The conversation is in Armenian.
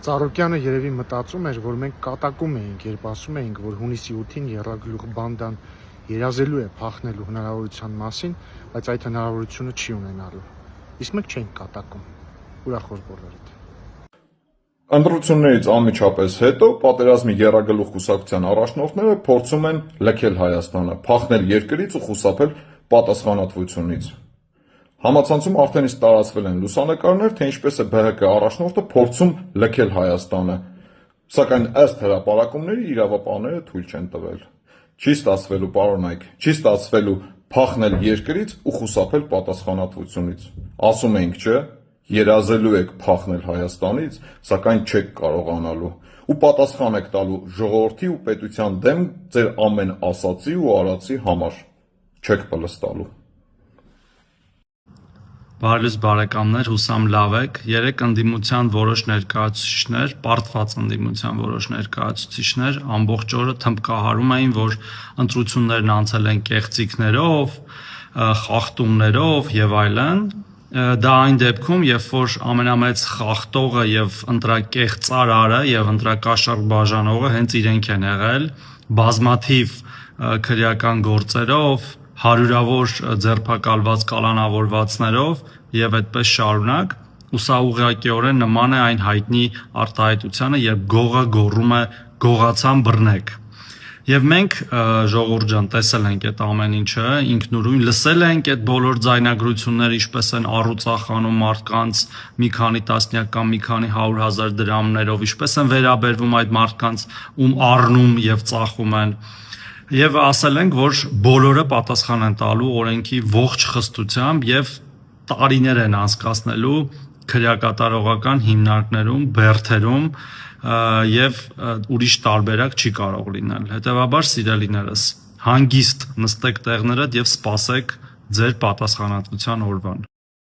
Ծառուկյանը երևի մտածում էր, որ մենք կատակում էինք, երբ ասում էինք, որ հունիսի 8-ին եռագլուխ բանդան երազելու է փախնելու հնարավորության մասին, բայց այդ հնարավորությունը չի ունենալու։ Իսկ մենք չենք կատակում։ Ուրախ բոլորիդ։ Ընտրություններից անմիջապես հետո պատերազմի եռագլուխ կուսակցության առաջնորդները փորձում են լքել Հայաստանը, փախնել երկրից ու խուսափել պատասխանատվությունից։ Համացանցում արդեն իսկ տարածվել են լուսանկարներ, թե ինչպես է ԲՀԿ առաջնորդը փորձում լքել Հայաստանը, սակայն ըստ հրապարակումների իրավապահները թույլ չեն տվել։ Չի ստացվելու, պարոն Այք, չի ստացվելու փախնել երկրից ու խուսափել պատասխանատվությունից։ Ասում էինք, չէ՞, երազելու եք փախնել Հայաստանից, սակայն չեք կարողանալու ու պատասխան եք տալու ժողովրդի ու պետության դեմ ձեր ամեն ասացի ու արածի համար, չեք պլստալու։ Բարելույս բարեկամներ, հուսամ լավ եք։ Երեք ընդդիմության որոշ ներկայացուցիչներ, պարտված ընդդիմության որոշ ներկայացուցիչներ ամբողջ օրը թմբկահարում էին, որ ընտրություններն անցել են կեղծիքներով, խախտումներով եւ այլն։ Դա այն դեպքում, երբ որ ամենամեծ խախտողը եւ ընտրակեղծարարը եւ ընտրակաշառք բաժանողը հենց իրենք են եղել, բազմաթիվ քրեական գործերով, հարյուրավոր ձերբակալված կալանավորվածներով եւ այդպես շարունակ, ու սա ուղղակիորեն նման է այն հայտնի արտահայտությանը, երբ գողը գոռում է գողացան բռնեք։ Եվ մենք ժողովուրդ ջան տեսել ենք այդ ամեն ինչը, ինքնուրույն լսել ենք այդ բոլոր ձայնագրությունները, ինչպես են առուծախանում մարդկանց մի քանի տասնյակ կամ մի քանի 100,000 դրամներով, ինչպես են վերաբերվում այդ մարդկանց, ում առնում եւ ծախում են։ Եվ ասել ենք, որ բոլորը պատասխան են տալու օրենքի ողջ խստությամբ եւ տարիներ են անցկացնելու քրեակատարողական հիմնարկներում, բերդերում եւ ուրիշ տարբերակ չի կարող լինել։ Հետեւաբար, սիրելիներս, հանգիստ նստեք տեղներդ եւ սպասեք ձեր պատասխանատվության օրվան։